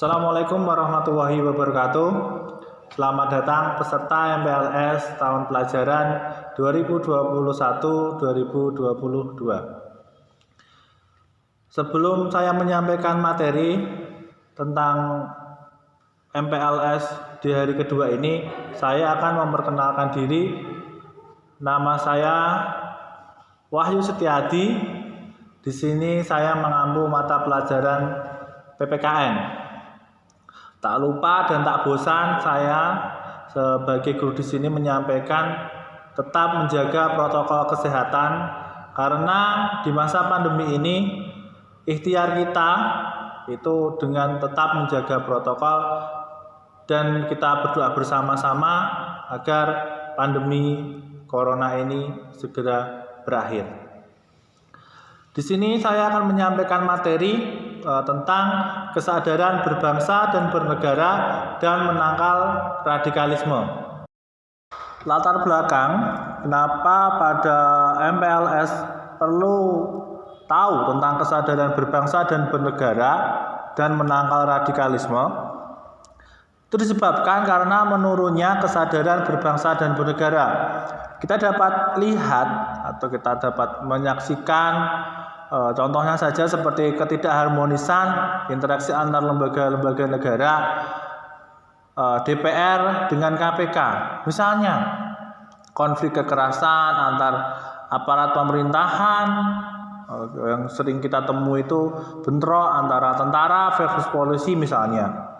Assalamualaikum warahmatullahi wabarakatuh. Selamat datang peserta MPLS tahun pelajaran 2021-2022. Sebelum saya menyampaikan materi tentang MPLS di hari kedua ini, saya akan memperkenalkan diri. Nama saya Wahyu Setiadi. Di sini saya mengampu mata pelajaran PPKN. Tak lupa dan tak bosan saya sebagai guru di sini menyampaikan tetap menjaga protokol kesehatan, karena di masa pandemi ini ikhtiar kita itu dengan tetap menjaga protokol dan kita berdoa bersama-sama agar pandemi corona ini segera berakhir. Di sini saya akan menyampaikan materi tentang kesadaran berbangsa dan bernegara dan menangkal radikalisme. Latar belakang kenapa pada MPLS perlu tahu tentang kesadaran berbangsa dan bernegara dan menangkal radikalisme itu disebabkan karena menurunnya kesadaran berbangsa dan bernegara. Kita dapat lihat atau kita dapat menyaksikan contohnya saja seperti ketidakharmonisan interaksi antar lembaga-lembaga negara, DPR dengan KPK. Misalnya konflik kekerasan antar aparat pemerintahan yang sering kita temui itu bentrok antara tentara versus polisi misalnya.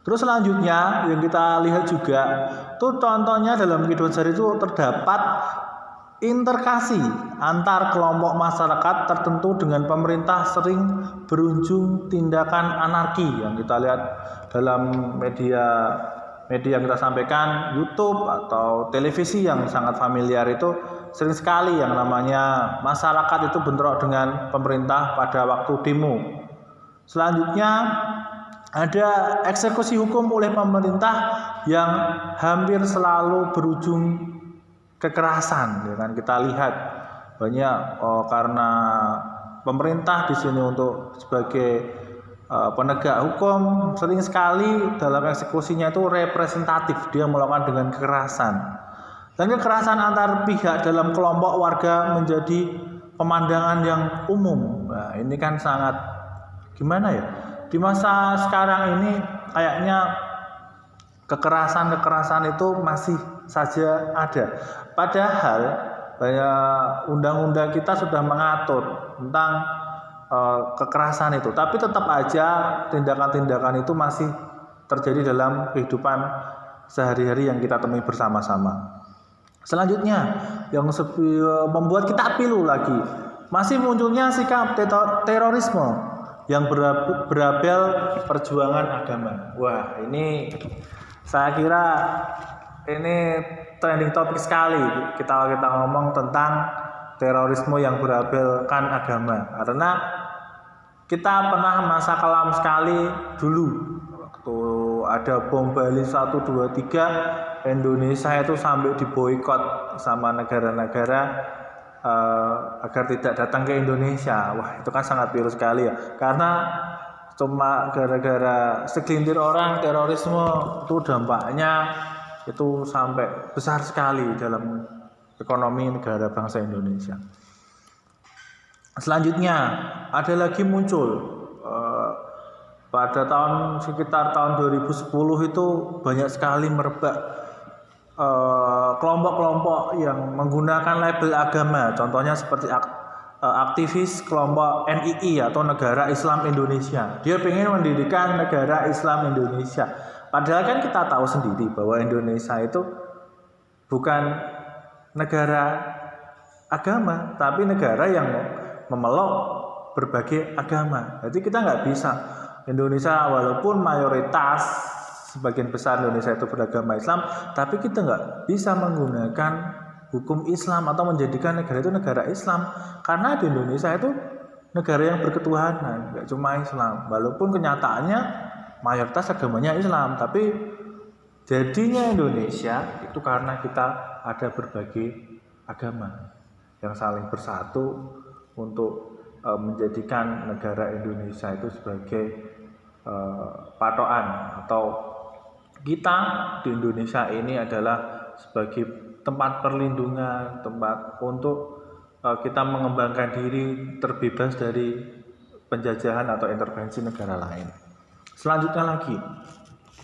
Terus selanjutnya yang kita lihat juga tuh contohnya dalam kehidupan sehari itu terdapat interkasi antar kelompok masyarakat tertentu dengan pemerintah sering berujung tindakan anarki yang kita lihat dalam media yang kita sampaikan, YouTube atau televisi yang sangat familiar itu sering sekali yang namanya masyarakat itu bentrok dengan pemerintah pada waktu demo. Selanjutnya ada eksekusi hukum oleh pemerintah yang hampir selalu berujung kekerasan, ya kan? Kita lihat banyak karena pemerintah di sini untuk sebagai penegak hukum sering sekali dalam eksekusinya itu representatif, dia melakukan dengan kekerasan. Dan kekerasan antar pihak dalam kelompok warga menjadi pemandangan yang umum. Nah, ini kan sangat gimana ya? Di masa sekarang ini kayaknya kekerasan itu masih saja ada. Padahal banyak undang-undang kita sudah mengatur tentang kekerasan itu, tapi tetap aja tindakan-tindakan itu masih terjadi dalam kehidupan sehari-hari yang kita temui bersama-sama. Selanjutnya yang membuat kita pilu lagi, masih munculnya sikap terorisme yang berabel perjuangan agama. Wah, ini saya kira ini trending topik sekali kita ngomong tentang terorisme yang berabelkan agama, karena kita pernah masa kelam sekali dulu waktu ada bom Bali 1, 2, 3, Indonesia itu sampai diboikot sama negara-negara agar tidak datang ke Indonesia. Wah, itu kan sangat pilu sekali ya, karena cuma gara-gara segelintir orang terorisme itu dampaknya itu sampai besar sekali dalam ekonomi negara bangsa Indonesia. Selanjutnya ada lagi muncul pada sekitar tahun 2010 itu banyak sekali merebak kelompok-kelompok yang menggunakan label agama. Contohnya seperti aktivis kelompok NII atau Negara Islam Indonesia. Dia ingin mendirikan Negara Islam Indonesia. Padahal kan kita tahu sendiri bahwa Indonesia itu bukan negara agama, tapi negara yang memeluk berbagai agama. Jadi kita nggak bisa, Indonesia walaupun mayoritas sebagian besar Indonesia itu beragama Islam, tapi kita nggak bisa menggunakan hukum Islam atau menjadikan negara itu negara Islam, karena di Indonesia itu negara yang berketuhanan, nggak cuma Islam. Walaupun kenyataannya mayoritas agamanya Islam, tapi jadinya Indonesia itu karena kita ada berbagai agama yang saling bersatu untuk menjadikan negara Indonesia itu sebagai patokan atau kita di Indonesia ini adalah sebagai tempat perlindungan, tempat untuk kita mengembangkan diri terbebas dari penjajahan atau intervensi negara lain. Selanjutnya lagi,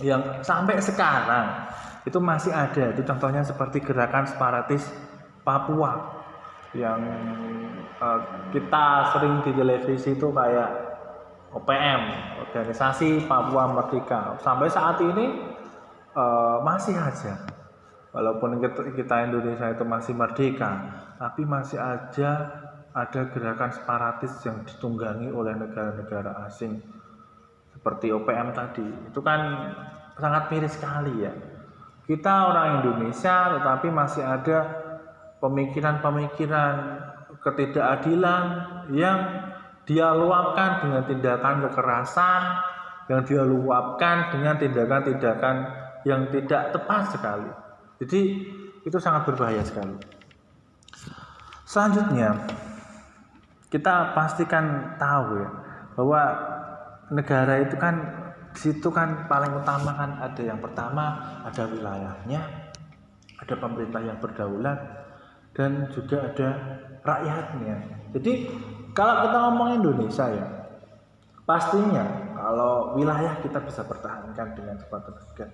yang sampai sekarang itu masih ada, itu contohnya seperti gerakan separatis Papua yang kita sering di televisi itu kayak OPM, Organisasi Papua Merdeka. Sampai saat ini masih aja, walaupun kita Indonesia itu masih merdeka, tapi masih aja ada gerakan separatis yang ditunggangi oleh negara-negara asing seperti OPM tadi. Itu kan sangat miris sekali ya. Kita orang Indonesia tetapi masih ada pemikiran-pemikiran ketidakadilan yang dia luapkan dengan tindakan kekerasan, yang dia luapkan dengan tindakan-tindakan yang tidak tepat sekali. Jadi itu sangat berbahaya sekali. Selanjutnya kita pastikan tahu ya bahwa negara itu kan di situ kan paling utama kan ada yang pertama ada wilayahnya, ada pemerintah yang berdaulat, dan juga ada rakyatnya. Jadi kalau kita ngomong Indonesia ya, pastinya kalau wilayah kita bisa pertahankan dengan cepat tenaga.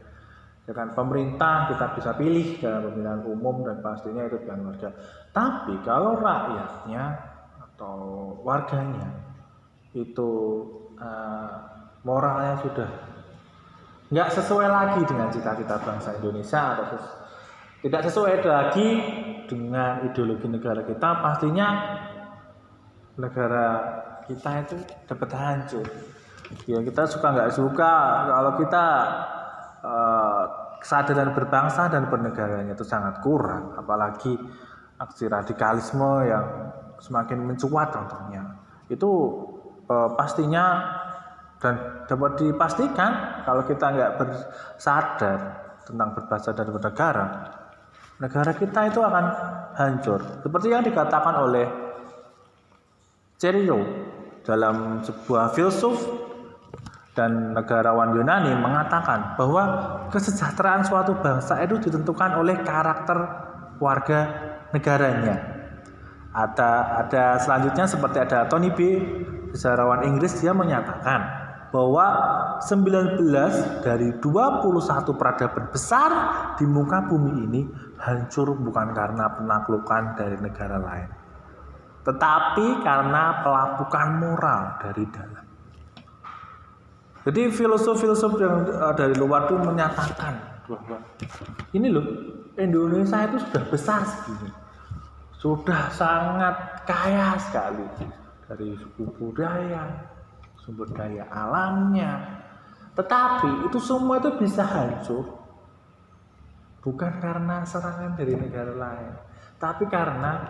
Dengan pemerintah kita bisa pilih dalam pemilihan umum dan pastinya itu dengan warga. Tapi kalau rakyatnya atau warganya itu moralnya sudah nggak sesuai lagi dengan cita-cita bangsa Indonesia atau tidak sesuai lagi dengan ideologi negara kita, pastinya negara kita itu dapat hancur. Ya kita suka nggak suka kalau kita kesadaran berbangsa dan bernegaranya itu sangat kurang, apalagi aksi radikalisme yang semakin mencuat contohnya itu pastinya dan dapat dipastikan kalau kita nggak bersadar tentang berbangsa dan bernegara, negara kita itu akan hancur seperti yang dikatakan oleh Cerio dalam sebuah filsuf dan negarawan Yunani mengatakan bahwa kesejahteraan suatu bangsa itu ditentukan oleh karakter warga negaranya. Ada selanjutnya seperti ada Tony B, sejarawan Inggris, dia menyatakan bahwa 19 dari 21 peradaban besar di muka bumi ini hancur bukan karena penaklukan dari negara lain, tetapi karena pelapukan moral dari dalam. Jadi filosof-filosof yang dari luar itu menyatakan bahwa ini loh, Indonesia itu sudah besar segini, sudah sangat kaya sekali dari suku budaya, sumber daya alamnya, tetapi itu semua itu bisa hancur bukan karena serangan dari negara lain, tapi karena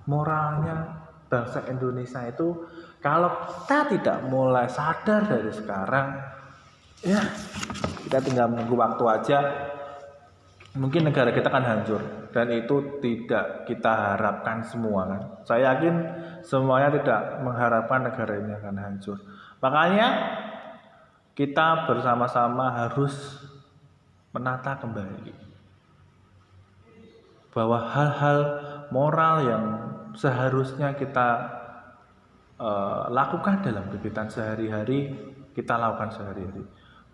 moralnya bangsa Indonesia itu. Kalau kita tidak mulai sadar dari sekarang, ya kita tinggal menunggu waktu aja, mungkin negara kita akan hancur, dan itu tidak kita harapkan semua kan. Saya yakin semuanya tidak mengharapkan negara ini akan hancur. Makanya kita bersama-sama harus menata kembali bahwa hal-hal moral yang seharusnya kita lakukan dalam kehidupan sehari-hari, kita lakukan sehari-hari.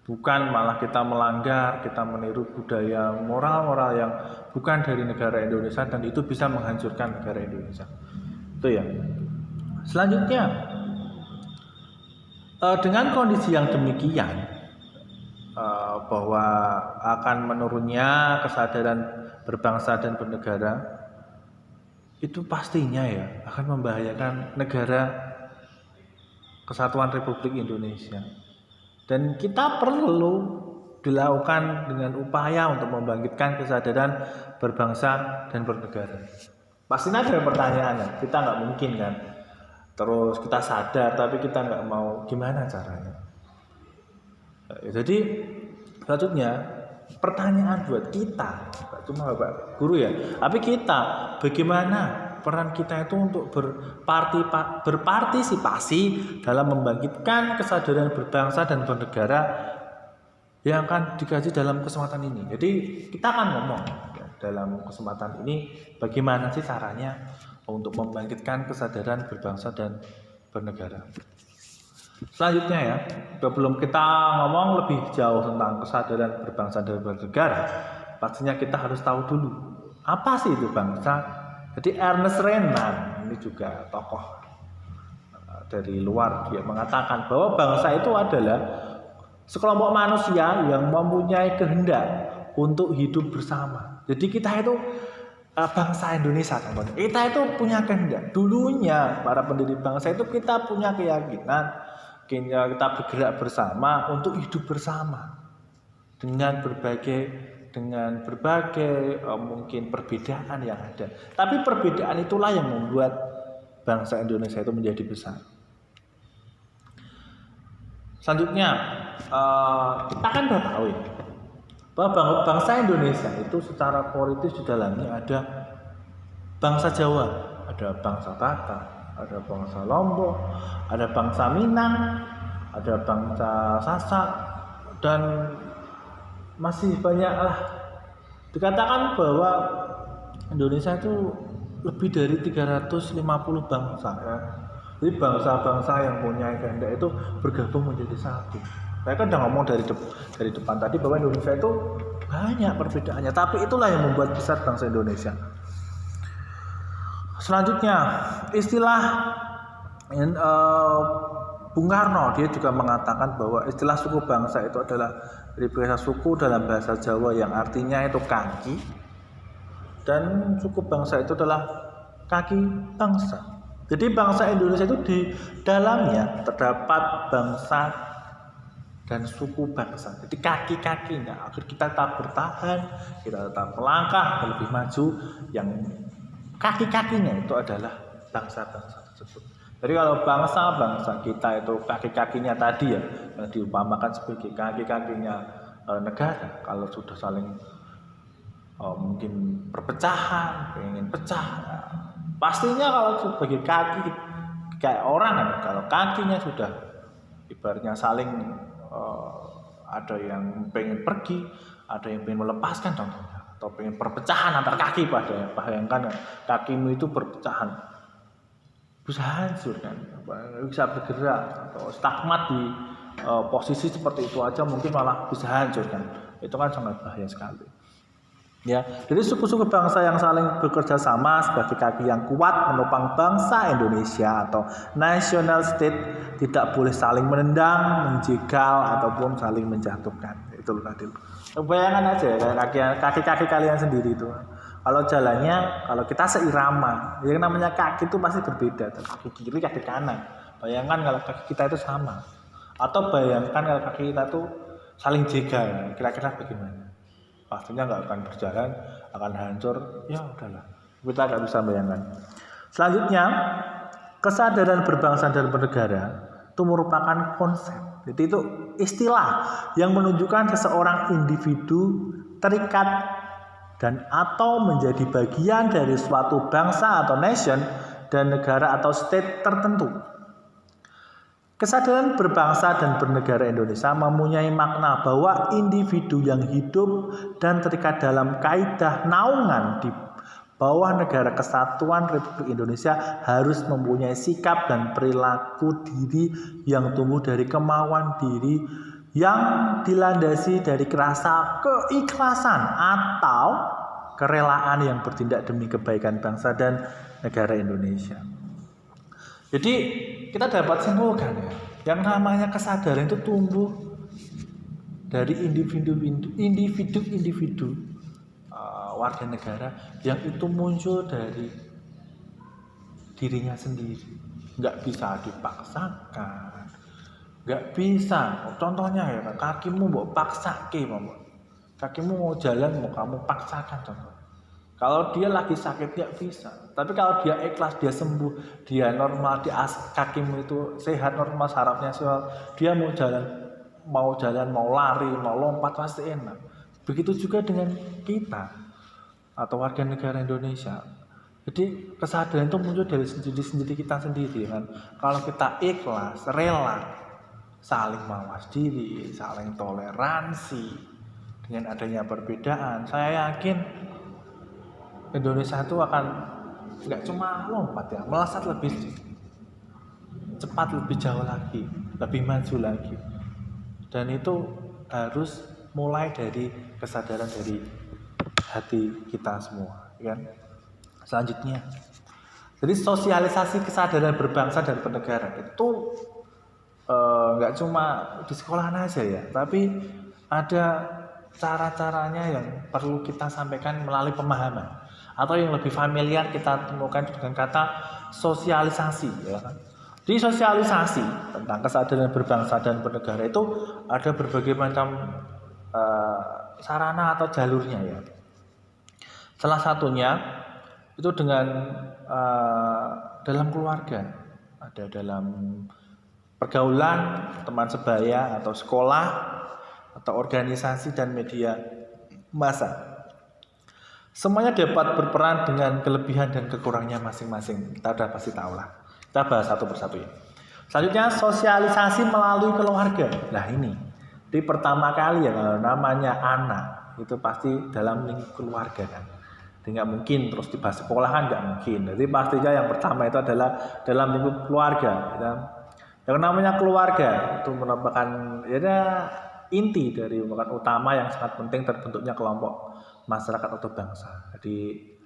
Bukan malah kita melanggar, kita meniru budaya moral-moral yang bukan dari negara Indonesia dan itu bisa menghancurkan negara Indonesia. Itu ya. Selanjutnya, dengan kondisi yang demikian, bahwa akan menurunnya kesadaran berbangsa dan bernegara, itu pastinya ya akan membahayakan negara Kesatuan Republik Indonesia. Dan kita perlu dilakukan dengan upaya untuk membangkitkan kesadaran berbangsa dan bernegara. Pastinya ada pertanyaannya, kita nggak mungkin kan terus kita sadar tapi kita nggak mau, gimana caranya. Jadi selanjutnya pertanyaan buat kita, cuma Bapak Guru ya, tapi kita bagaimana peran kita itu untuk berpartisipasi dalam membangkitkan kesadaran berbangsa dan bernegara yang akan dikaji dalam kesempatan ini. Jadi kita akan ngomong ya, dalam kesempatan ini bagaimana sih caranya untuk membangkitkan kesadaran berbangsa dan bernegara. Selanjutnya ya, sebelum kita ngomong lebih jauh tentang kesadaran berbangsa dan bernegara, pastinya kita harus tahu dulu apa sih itu bangsa. Jadi Ernest Renan ini juga tokoh dari luar, dia mengatakan bahwa bangsa itu adalah sekelompok manusia yang mempunyai kehendak untuk hidup bersama. Jadi kita itu bangsa Indonesia, teman-teman. Kita itu punya kehendak. Dulunya para pendiri bangsa itu kita punya keyakinan kita bergerak bersama untuk hidup bersama dengan berbagai mungkin perbedaan yang ada. Tapi perbedaan itulah yang membuat bangsa Indonesia itu menjadi besar. Selanjutnya kita kan sudah tahu ya bahwa bangsa Indonesia itu secara politis di dalamnya ada bangsa Jawa, ada bangsa Batak, ada bangsa Lombok, ada bangsa Minang, ada bangsa Sasak, dan masih banyak lah. Dikatakan bahwa Indonesia itu lebih dari 350 bangsa ya. Jadi bangsa-bangsa yang punya kehendak itu bergabung menjadi satu. Saya kan udah ngomong dari depan tadi bahwa Indonesia itu banyak perbedaannya, tapi itulah yang membuat besar bangsa Indonesia. Selanjutnya istilah Bung Karno, dia juga mengatakan bahwa istilah suku bangsa itu adalah dari bahasa suku dalam bahasa Jawa yang artinya itu kaki, dan suku bangsa itu adalah kaki bangsa. Jadi bangsa Indonesia itu di dalamnya terdapat bangsa dan suku bangsa. Jadi kaki-kakinya agar kita tetap bertahan, kita tetap melangkah lebih maju, yang kaki-kakinya itu adalah bangsa-bangsa tersebut. Jadi kalau bangsa-bangsa kita itu kaki-kakinya tadi ya, yang diumpamakan sebagai kaki-kakinya negara, kalau sudah saling mungkin perpecahan, ingin pecah, ya, pastinya kalau sebagai kaki kayak orang kan, kalau kakinya sudah ibaratnya saling ada yang pengen pergi, ada yang pengen melepaskan contohnya, atau pengen perpecahan antar kaki, pada bayangkan kakimu itu perpecahan, bisa hancur kan, bisa bergerak atau stagmat di posisi seperti itu aja mungkin malah bisa hancur kan, itu kan sangat bahaya sekali. Ya, jadi suku-suku bangsa yang saling bekerja sama sebagai kaki yang kuat menopang bangsa Indonesia atau national state tidak boleh saling menendang, menjegal ataupun saling menjatuhkan. Itu tadi. Bayangkan aja ya, kaki-kaki kalian sendiri itu. Kalau jalannya, kalau kita seirama, yang namanya kaki itu pasti berbeda. Kaki kiri, kaki kanan. Bayangkan kalau kaki kita itu sama. Atau bayangkan kalau kaki kita itu saling jegal, kira-kira bagaimana? Pastinya nggak akan berjalan, akan hancur. Ya udahlah, kita nggak bisa bayangkan. Selanjutnya, kesadaran berbangsa dan bernegara itu merupakan konsep. Jadi itu istilah yang menunjukkan seseorang individu terikat dan atau menjadi bagian dari suatu bangsa atau nation dan negara atau state tertentu. Kesadaran berbangsa dan bernegara Indonesia mempunyai makna bahwa individu yang hidup dan terikat dalam kaidah naungan di bawah negara kesatuan Republik Indonesia harus mempunyai sikap dan perilaku diri yang tumbuh dari kemauan diri yang dilandasi dari rasa keikhlasan atau kerelaan yang bertindak demi kebaikan bangsa dan negara Indonesia. Jadi kita dapat simpulkan ya, yang namanya kesadaran itu tumbuh dari individu warga negara yang itu muncul dari dirinya sendiri, nggak bisa dipaksakan, nggak bisa. Contohnya ya, kakimu mau paksakan, kakimu mau jalan mau kamu paksakan contoh. Kalau dia lagi sakit nggak bisa, tapi kalau dia ikhlas, dia sembuh, dia normal, kakimu itu sehat normal, sarafnya sehat, dia mau jalan, mau lari, mau lompat pasti enak. Begitu juga dengan kita atau warga negara Indonesia. Jadi kesadaran itu muncul dari sendiri kita sendiri kan. Kalau kita ikhlas, rela, saling mawas diri, saling toleransi dengan adanya perbedaan, saya yakin Indonesia itu akan nggak cuma lompat ya, melesat lebih cepat, lebih jauh lagi, lebih maju lagi. Dan itu harus mulai dari kesadaran dari hati kita semua, kan? Selanjutnya, jadi sosialisasi kesadaran berbangsa dan bernegara itu nggak cuma di sekolahan aja ya, tapi ada cara-caranya yang perlu kita sampaikan melalui pemahaman, atau yang lebih familiar kita temukan dengan kata sosialisasi, ya kan? Di sosialisasi tentang kesadaran berbangsa dan bernegara itu ada berbagai macam sarana atau jalurnya ya. Salah satunya itu dengan dalam keluarga, ada dalam pergaulan, teman sebaya atau sekolah atau organisasi dan media massa. Semuanya dapat berperan dengan kelebihan dan kekurangannya masing-masing. Kita udah pasti tahu lah. Kita bahas satu persatu ya. Selanjutnya sosialisasi melalui keluarga. Nah ini di pertama kali ya, namanya anak itu pasti dalam lingkup keluarga kan. Nggak mungkin terus dibahas sekolahan, nggak mungkin. Jadi pastinya yang pertama itu adalah dalam lingkup keluarga. Ya. Yang namanya keluarga itu merupakan inti dari merupakan utama yang sangat penting terbentuknya kelompok masyarakat atau bangsa. Jadi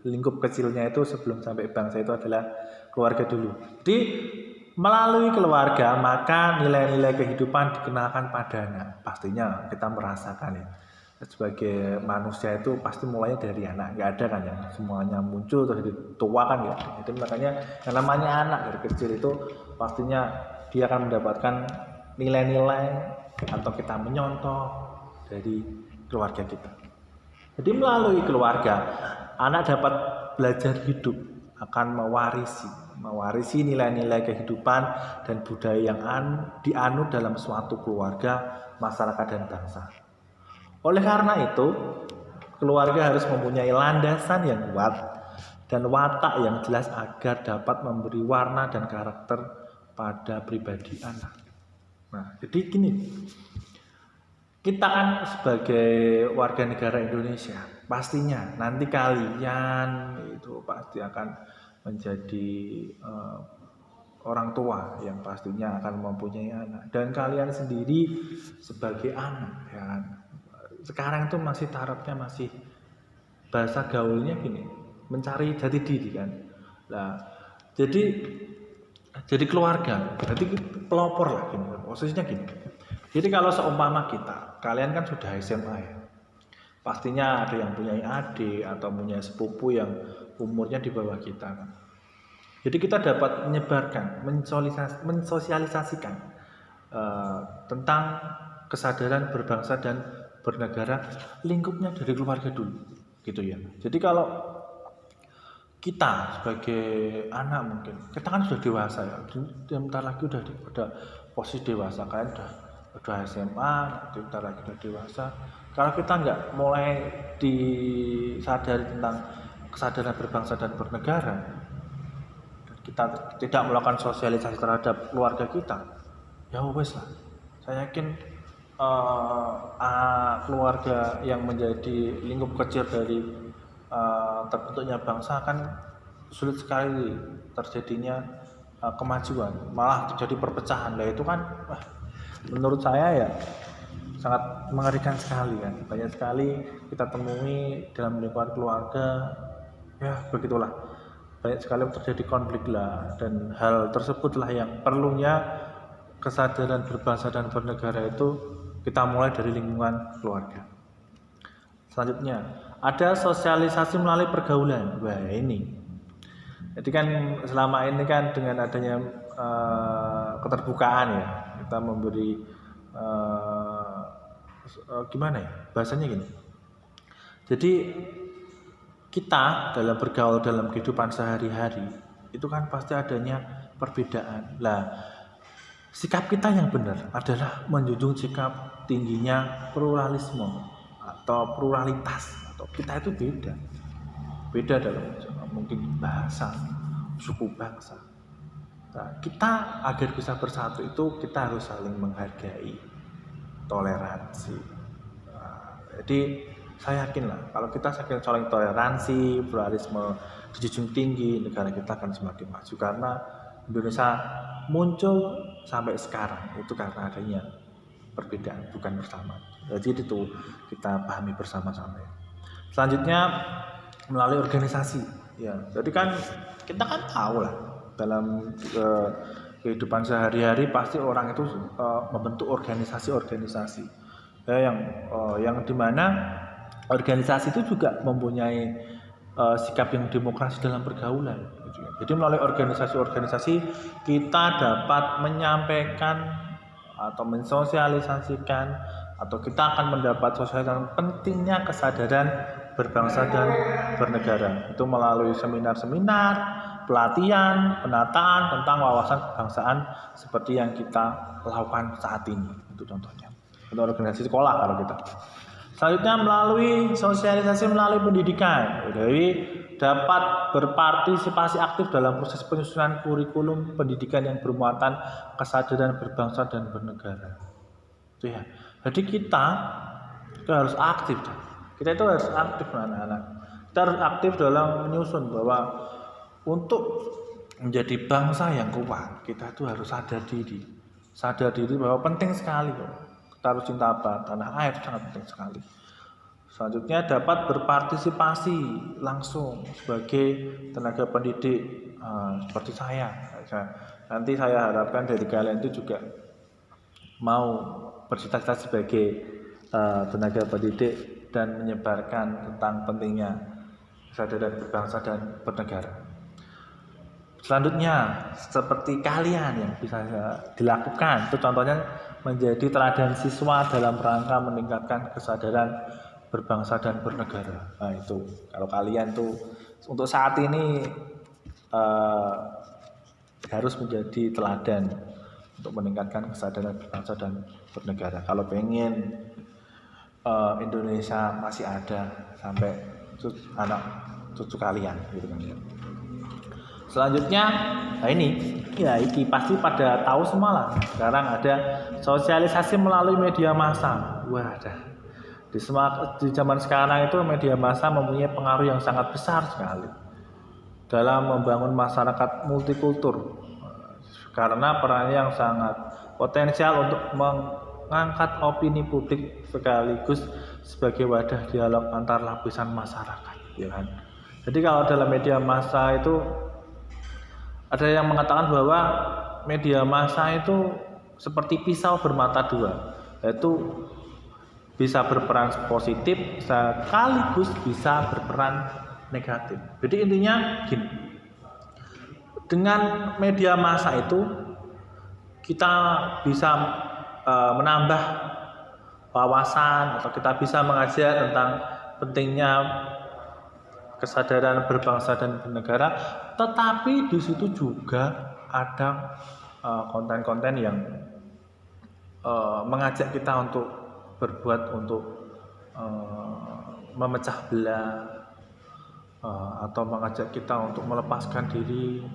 lingkup kecilnya itu sebelum sampai bangsa itu adalah keluarga dulu. Jadi melalui keluarga maka nilai-nilai kehidupan dikenalkan pada anak. Pastinya kita merasakan ya. Sebagai manusia itu pasti mulainya dari anak, nggak ada kan ya semuanya muncul terus jadi tua kan ya. Jadi makanya yang namanya anak dari kecil itu pastinya dia akan mendapatkan nilai-nilai atau kita menyontoh dari keluarga kita. Jadi melalui keluarga anak dapat belajar hidup, akan mewarisi nilai-nilai kehidupan dan budaya yang dianut dalam suatu keluarga, masyarakat dan bangsa. Oleh karena itu, keluarga harus mempunyai landasan yang kuat dan watak yang jelas agar dapat memberi warna dan karakter pada pribadi anak. Nah, jadi gini, kita kan sebagai warga negara Indonesia, pastinya nanti kalian itu pasti akan menjadi orang tua yang pastinya akan mempunyai anak. Dan kalian sendiri sebagai anak, ya kan? Sekarang itu masih tarafnya masih bahasa gaulnya gini, mencari jati diri kan. Nah, jadi keluarga, jadi pelopor lah gini, posisinya gini. Jadi kalau seumpama kalian kan sudah SMA ya, pastinya ada yang punya adik atau punya sepupu yang umurnya di bawah kita kan. Jadi kita dapat menyebarkan, mensosialisasikan tentang kesadaran berbangsa dan bernegara lingkupnya dari keluarga dulu gitu ya. Jadi kalau kita sebagai anak mungkin kita kan sudah dewasa ya, bentar lagi udah posisi dewasa, kalian udah SMA, bentar lagi udah dewasa. Kalau kita nggak mulai disadari tentang kesadaran berbangsa dan bernegara, dan kita tidak melakukan sosialisasi terhadap keluarga kita, ya wes lah. Saya yakin keluarga yang menjadi lingkup kecil dari terbentuknya bangsa akan sulit sekali terjadinya kemajuan, malah terjadi perpecahan. Nah itu kan menurut saya ya sangat mengerikan sekali kan. Banyak sekali kita temui dalam lingkungan keluarga, ya begitulah, banyak sekali terjadi konflik lah, dan hal tersebutlah yang perlunya kesadaran berbangsa dan bernegara itu kita mulai dari lingkungan keluarga. Selanjutnya ada sosialisasi melalui pergaulan. Wah ini, jadi kan selama ini kan dengan adanya keterbukaan ya, kita memberi gimana ya bahasanya gini. Jadi kita dalam bergaul dalam kehidupan sehari-hari itu kan pasti adanya perbedaan. Lah sikap kita yang benar adalah menjunjung sikap tingginya pluralisme atau pluralitas, atau kita itu beda dalam mungkin bahasa bangsa, suku bangsa. Nah, kita agar bisa bersatu itu kita harus saling menghargai, toleransi. Nah, jadi saya yakin lah kalau kita saling toleransi, pluralisme dijunjung tinggi, negara kita akan semakin maju karena Indonesia muncul sampai sekarang itu karena adanya perbedaan bukan bersama. Jadi itu kita pahami bersama-sama. Selanjutnya melalui organisasi. Ya, jadi kan kita kan tahu lah dalam kehidupan sehari-hari pasti orang itu membentuk organisasi-organisasi yang dimana organisasi itu juga mempunyai sikap yang demokrasi dalam pergaulan. Jadi melalui organisasi-organisasi kita dapat menyampaikan atau mensosialisasikan atau kita akan mendapat sosialisasi pentingnya kesadaran berbangsa dan bernegara. Itu melalui seminar-seminar, pelatihan, penataan tentang wawasan kebangsaan seperti yang kita lakukan saat ini. Itu contohnya. Itu organisasi sekolah kalau kita. Selanjutnya melalui sosialisasi melalui pendidikan. Jadi dapat berpartisipasi aktif dalam proses penyusunan kurikulum pendidikan yang bermuatan kesadaran berbangsa dan bernegara. Itu ya. Jadi kita harus aktif. Kita itu harus aktif anak-anak. Kita harus aktif dalam menyusun bahwa untuk menjadi bangsa yang kuat, kita itu harus sadar diri. Sadar diri bahwa penting sekali kok. Kita harus cinta tanah air itu sangat penting sekali. Selanjutnya dapat berpartisipasi langsung sebagai tenaga pendidik seperti saya. Nanti saya harapkan dari kalian itu juga mau bercita-cita sebagai tenaga pendidik dan menyebarkan tentang pentingnya kesadaran berbangsa dan bernegara. Selanjutnya seperti kalian yang bisa dilakukan, itu contohnya menjadi teladan siswa dalam rangka meningkatkan kesadaran berbangsa dan bernegara. Nah itu kalau kalian tuh untuk saat ini harus menjadi teladan untuk meningkatkan kesadaran berbangsa dan bernegara. Kalau pengen Indonesia masih ada sampai anak cucu kalian gitu kan. Selanjutnya, nah ini pasti pada tahu semua lah. Sekarang ada sosialisasi melalui media massa. Wah, di zaman sekarang itu media massa mempunyai pengaruh yang sangat besar sekali dalam membangun masyarakat multikultur. Karena perannya yang sangat potensial untuk mengangkat opini publik sekaligus sebagai wadah dialog antar lapisan masyarakat, ya kan? Jadi kalau dalam media massa itu ada yang mengatakan bahwa media massa itu seperti pisau bermata dua, yaitu bisa berperan positif sekaligus bisa berperan negatif. Jadi intinya gini, dengan media massa itu kita bisa menambah wawasan atau kita bisa mengajar tentang pentingnya kesadaran berbangsa dan bernegara, tetapi di situ juga ada konten-konten yang mengajak kita untuk berbuat untuk memecah belah atau mengajak kita untuk melepaskan diri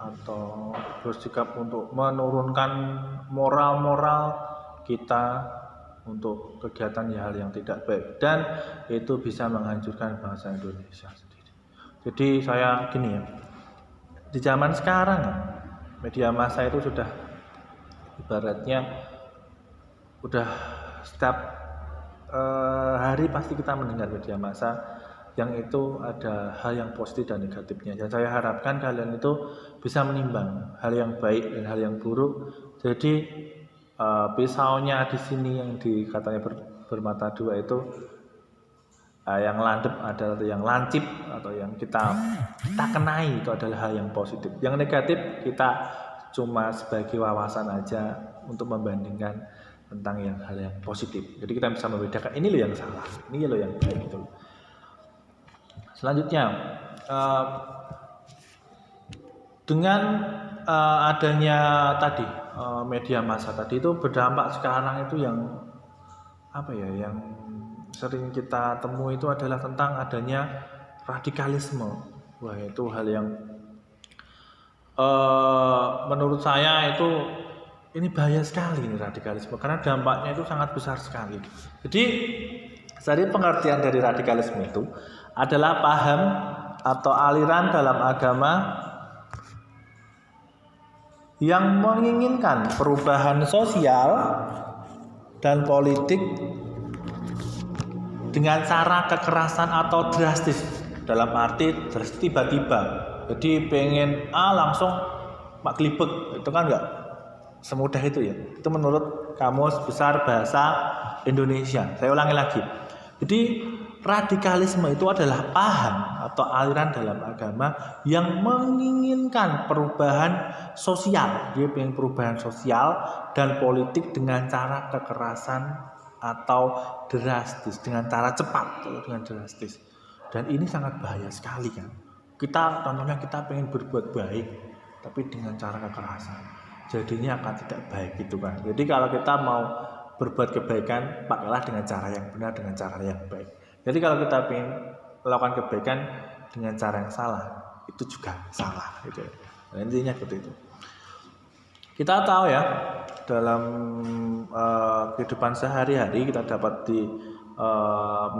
atau bersikap untuk menurunkan moral-moral kita untuk kegiatan hal yang tidak baik, dan itu bisa menghancurkan bangsa Indonesia sendiri. Jadi saya gini ya, di zaman sekarang media massa itu sudah ibaratnya udah setiap hari pasti kita mendengar media massa yang itu ada hal yang positif dan negatifnya. Dan saya harapkan kalian itu bisa menimbang hal yang baik dan hal yang buruk. Jadi pisaunya di sini yang katanya bermata dua itu yang landep adalah yang lancip atau yang kita kenai itu adalah hal yang positif. Yang negatif kita cuma sebagai wawasan aja untuk membandingkan tentang hal yang positif. Jadi kita bisa membedakan ini loh yang salah, ini loh yang baik gitu. Selanjutnya dengan adanya tadi media massa tadi itu berdampak sekarang itu yang sering kita temui itu adalah tentang adanya radikalisme. Wah, itu hal yang menurut saya itu ini bahaya sekali ini radikalisme, karena dampaknya itu sangat besar sekali. Jadi pengertian dari radikalisme itu adalah paham atau aliran dalam agama yang menginginkan perubahan sosial dan politik dengan cara kekerasan atau drastis. Dalam arti drastis tiba-tiba. Jadi pengen langsung mak glibek, itu kan enggak semudah itu ya. Itu menurut Kamus Besar Bahasa Indonesia. Saya ulangi lagi. Jadi radikalisme itu adalah paham atau aliran dalam agama yang menginginkan perubahan sosial. Dia pengen perubahan sosial dan politik dengan cara kekerasan atau drastis, dengan cara cepat atau dengan drastis. Dan ini sangat bahaya sekali kan. Contohnya kita pengen berbuat baik, tapi dengan cara kekerasan, jadinya akan tidak baik gitu kan. Jadi kalau kita mau berbuat kebaikan, pakailah dengan cara yang benar, dengan cara yang baik. Jadi kalau kita pengen melakukan kebaikan dengan cara yang salah, itu juga salah gitu. Nah, intinya seperti itu. Kita tahu ya, dalam kehidupan sehari-hari kita dapat di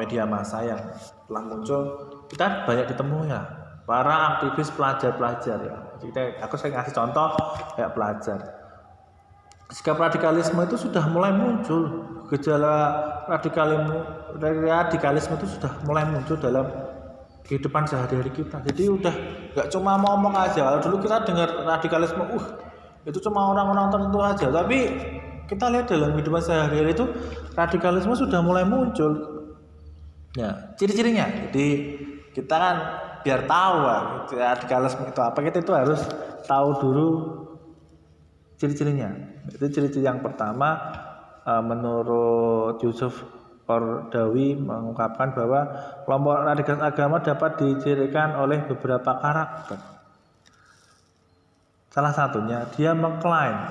media massa yang telah muncul, kita banyak ditemui ya para aktivis pelajar-pelajar ya. Saya ngasih contoh kayak pelajar. Sikap radikalisme itu sudah mulai muncul, gejala radikalisme itu sudah mulai muncul dalam kehidupan sehari-hari kita. Jadi udah nggak cuma ngomong aja. Kalau dulu kita dengar radikalisme, itu cuma orang-orang tertentu aja. Tapi kita lihat dalam kehidupan sehari-hari itu radikalisme sudah mulai muncul. Ya, ciri-cirinya. Jadi kita kan biar tahu radikalisme itu apa, kita itu harus tahu dulu ciri-cirinya. Itu ciri-ciri yang pertama, menurut Yusuf Qaradawi mengungkapkan bahwa kelompok radikalis agama dapat dicirikan oleh beberapa karakter. Salah satunya dia mengklaim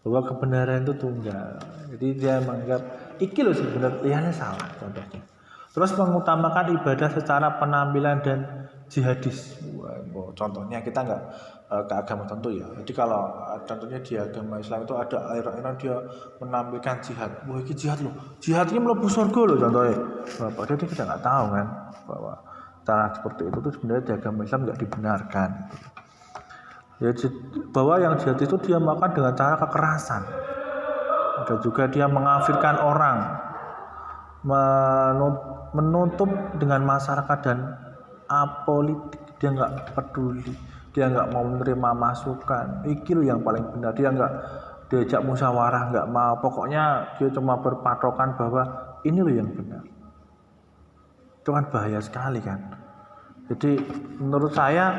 bahwa kebenaran itu tunggal. Jadi dia menganggap iki loh sebenarnya liane salah contohnya. Terus mengutamakan ibadah secara penampilan dan jihadis. Contohnya kita nggak ke agama tentu ya. Jadi kalau contohnya di agama Islam itu ada aliran dia menampilkan jihad. Wah ini jihad loh. Jihad ini mlebu surga loh contohnya. Padahal kita nggak tahu kan bahwa cara seperti itu tuh sebenarnya di agama Islam nggak dibenarkan. Ya, bahwa yang jihad itu dia makan dengan cara kekerasan. Ada juga dia mengafirkan orang, menutup dengan masyarakat dan apolitik. Dia nggak peduli, dia nggak mau menerima masukan. Iki loh yang paling benar. Dia nggak diajak musyawarah, nggak mau. Pokoknya dia cuma berpatokan bahwa ini loh yang benar. Itu kan bahaya sekali kan. Jadi menurut saya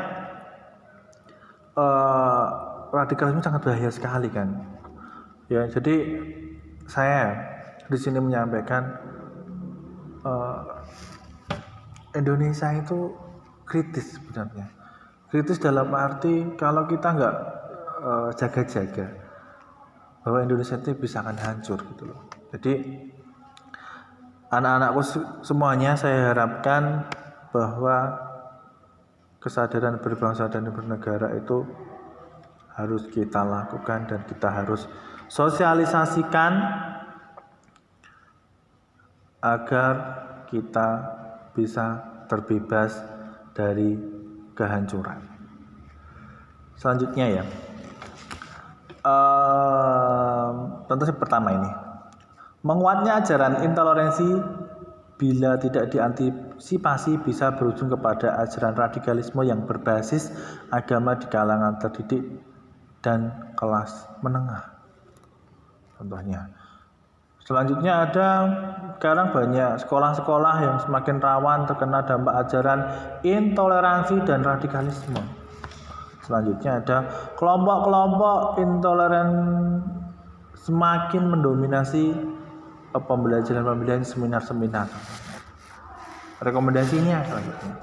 radikalisme sangat bahaya sekali kan. Ya, jadi saya di sini menyampaikan Indonesia itu kritis sebenarnya. Kritis dalam arti kalau kita nggak jaga-jaga, bahwa Indonesia itu bisa akan hancur gitu loh. Jadi anak-anakku semuanya saya harapkan bahwa kesadaran berbangsa dan bernegara itu harus kita lakukan dan kita harus sosialisasikan agar kita bisa terbebas dari kehancuran. Selanjutnya ya, tentu pertama ini, menguatnya ajaran intoleransi bila tidak diantisipasi bisa berujung kepada ajaran radikalisme yang berbasis agama di kalangan terdidik dan kelas menengah. Contohnya. Selanjutnya ada sekarang banyak sekolah-sekolah yang semakin rawan terkena dampak ajaran intoleransi dan radikalisme. Selanjutnya ada kelompok-kelompok intoleran semakin mendominasi pembelajaran seminar-seminar. Rekomendasinya selanjutnya,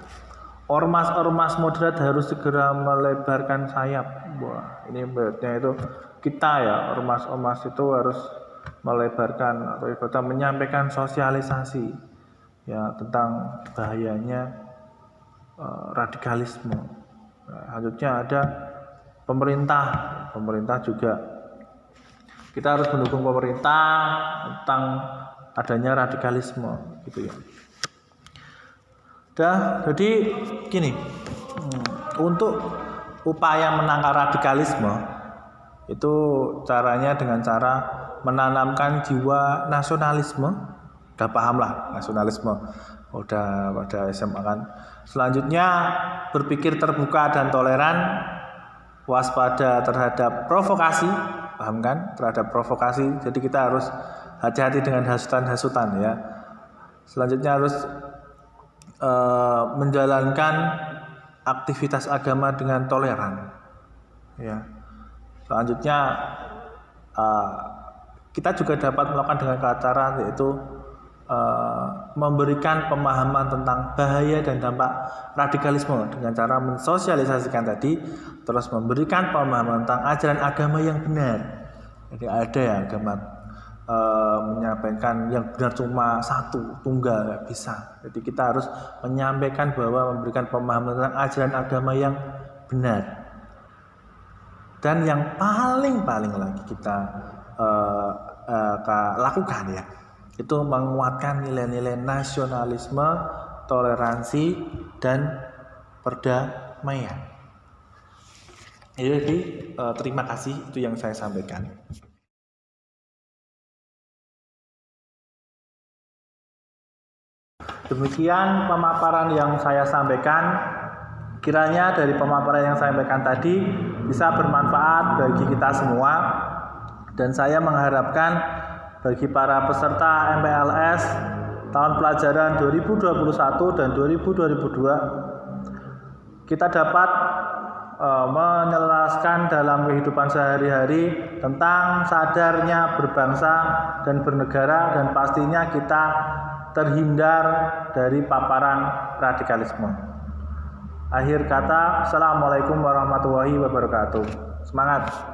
ormas-ormas moderat harus segera melebarkan sayap. Wah, ini berarti itu kita ya, ormas-ormas itu harus melebarkan atau ibaratnya menyampaikan sosialisasi ya tentang bahayanya radikalisme. Selanjutnya ada pemerintah juga kita harus mendukung pemerintah tentang adanya radikalisme gitu ya. Jadi gini, untuk upaya menangkal radikalisme itu caranya dengan cara menanamkan jiwa nasionalisme. Udah paham lah nasionalisme, udah pada SMA kan. Selanjutnya berpikir terbuka dan toleran, waspada terhadap provokasi, paham kan? Terhadap provokasi. Jadi kita harus hati-hati dengan hasutan-hasutan ya. Selanjutnya harus menjalankan aktivitas agama dengan toleran ya. Selanjutnya kita juga dapat melakukan dengan cara yaitu memberikan pemahaman tentang bahaya dan dampak radikalisme dengan cara mensosialisasikan tadi, terus memberikan pemahaman tentang ajaran agama yang benar. Jadi ada ya agama menyampaikan yang benar cuma satu, tunggal, nggak bisa. Jadi kita harus menyampaikan bahwa memberikan pemahaman tentang ajaran agama yang benar. Dan yang paling lagi kita lakukan ya, itu menguatkan nilai-nilai nasionalisme, toleransi, dan perdamaian. Jadi terima kasih, itu yang saya sampaikan. Demikian pemaparan yang saya sampaikan. Kiranya dari pemaparan yang saya sampaikan tadi bisa bermanfaat bagi kita semua. Dan saya mengharapkan bagi para peserta MPLS tahun pelajaran 2021 dan 2022 kita dapat menyelaraskan dalam kehidupan sehari-hari tentang sadarnya berbangsa dan bernegara, dan pastinya kita terhindar dari paparan radikalisme. Akhir kata, Assalamualaikum warahmatullahi wabarakatuh. Semangat!